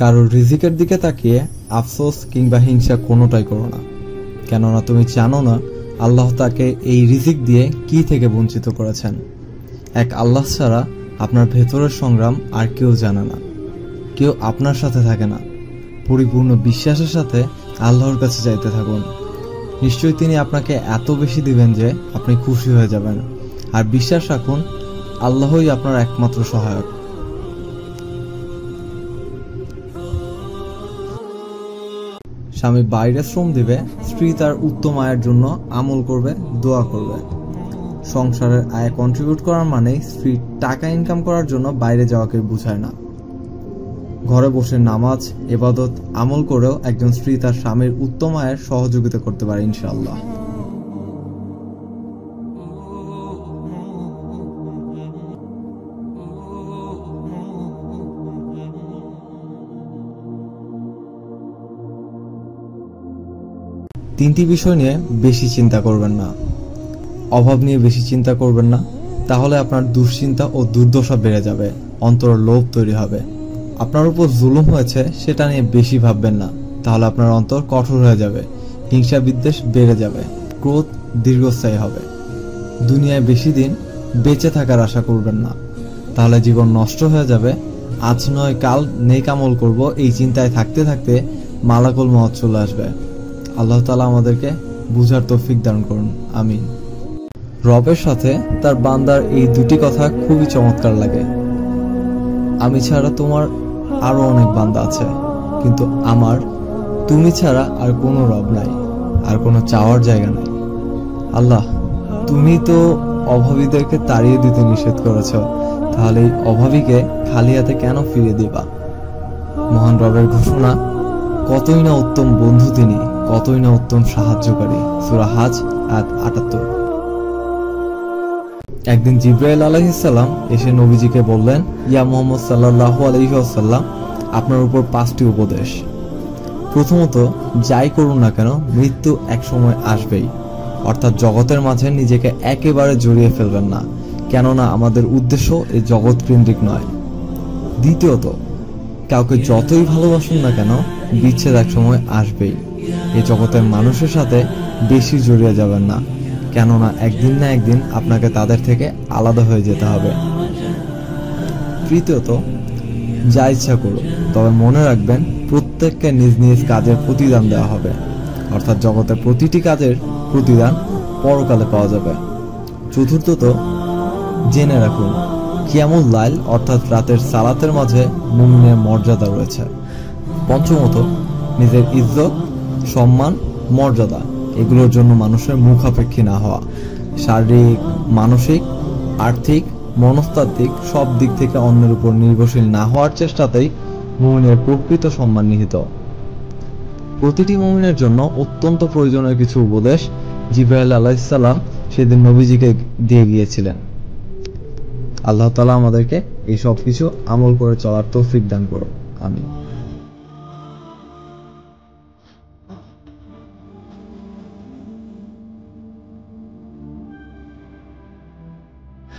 কারোর রিজিকের দিকে তাকিয়ে আফসোস কিংবা হিংসা কোনোটাই করো না, কেননা তুমি জানো না আল্লাহ তাকে এই রিজিক দিয়ে কি থেকে বঞ্চিত করেছেন। এক আল্লাহ ছাড়া আপনার ভেতরের সংগ্রাম আর কেউ জানে না, কেউ আপনার সাথে থাকে না। পরিপূর্ণ বিশ্বাসের সাথে আল্লাহর কাছে যাইতে থাকুন, নিশ্চয়ই তিনি আপনাকে এত বেশি দিবেন যে আপনি খুশি হয়ে যাবেন। আর বিশ্বাস রাখুন, আল্লাহই আপনার একমাত্র সহায়ক। স্বামী বাইরে শ্রম দিবে, স্ত্রী তার উত্তম আয়ের জন্য আমল করবে, দোয়া করবে। সংসারের আয় কন্ট্রিবিউট করার মানে স্ত্রী টাকা ইনকাম করার জন্য বাইরে যাওয়াকে বোঝায় না। ঘরে বসে নামাজ, ইবাদত, আমল করেও একজন স্ত্রী তার স্বামীর উত্তম আয়ের সহযোগিতা করতে পারে ইনশাআল্লাহ। তিনটি বিষয় নিয়ে বেশি চিন্তা করবেন না। অভাব নিয়ে বেশি চিন্তা করবেন না, তাহলে আপনার দুশ্চিন্তা ও দুর্দশা বেড়ে যাবে, অন্তরে লোভ তৈরি হবে। আপনার উপর জুলুম হয়েছে সেটা নিয়ে বেশি ভাববেন না, তাহলে আপনার অন্তর কঠোর হয়ে যাবে, হিংসা বিদ্বেষ বেড়ে যাবে, ক্রোধ দীর্ঘস্থায়ী হবে। দুনিয়ায় বেশি দিন বেঁচে থাকার আশা করবেন না, তাহলে জীবন নষ্ট হয়ে যাবে। আজ নয় কাল নেক আমল করব, এই চিন্তায় থাকতে থাকতে মালাকুল মউত চলে আসবে। আল্লাহ তাআলা আমাদেরকে বুঝার তৌফিক দান করুন, আমিন। রবের সাথে তার বান্দার এই দুটি কথা খুবই চমৎকার লাগে। আমি ছাড়া তোমার আরো অনেক বান্দা আছে, কিন্তু আমার তুমি ছাড়া আর কোনো রব নাই, আর কোনো চাওয়ার জায়গা নাই। আল্লাহ, তুমি তো অভাবীদেরকে তাড়িয়ে দিতে নিষেধ করেছ, তাহলে এই অভাবীকে খালি হাতে কেন ফিরিয়ে দিবা? মহান রবের ঘোষণা, কতই না উত্তম বন্ধু তিনি, কতই না উত্তম সাহায্যকারী। সূরা হাজ আয়াত ৭৮। একদিন জিবরাইল আলাইহিস সালাম এসে নবীজিকে বললেন, ইয়া মুহাম্মদ সাল্লাল্লাহু আলাইহি ওয়াসাল্লাম, আপনার উপর ৫টি উপদেশ। প্রথমত, যাই করুন না কেন মৃত্যু এক সময় আসবেই, অর্থাৎ জগতের মাঝে নিজেকে একেবারে জড়িয়ে ফেলবেন না, কেননা আমাদের উদ্দেশ্য এই জগৎ কেন্দ্রিক নয়। দ্বিতীয়ত, কাউকে যতই ভালোবাসুন না কেন বিচ্ছেদ এক সময় আসবেই। এই জগতের মানুষের সাথে বেশি জড়িয়ে যাবেন না, কেননা একদিন না একদিন আপনাকে তাদের থেকে আলাদা হয়ে যেতে হবে। তৃতীয়ত, যা ইচ্ছা করুন, তবে মনে রাখবেন প্রত্যেককে নিজ নিজ কাজের প্রতিদান দেওয়া হবে, অর্থাৎ জগতের প্রতিটি কাজের প্রতিদান পরকালে পাওয়া যাবে। চতুর্থত, জেনে রাখুন কিয়ামুল লাইল অর্থাৎ রাতের সালাতের মাঝে মুমিনের মর্যাদা রয়েছে। পঞ্চমত, নিজের ইজ্জত, সম্মান, মর্যাদা এগুলোর জন্য মানুষের মুখাপেক্ষী না হওয়া। শারীরিক, মানসিক, আর্থিক, মনস্তাত্ত্বিক সব দিক থেকে অন্যের উপর নির্ভরশীল না হওয়ার চেষ্টাতেই মুমিনের প্রকৃত সম্মান নিহিত। প্রতিটি মুমিনের জন্য অত্যন্ত প্রয়োজনীয় কিছু উপদেশ জিবরাইল আলাইহিস সালাম সেদিন নবীজিকে দিয়ে গিয়েছিলেন। আল্লাহ তাআলা আমাদেরকে এই সব কিছু আমল করে চলার তৌফিক দান করুন, আমিন।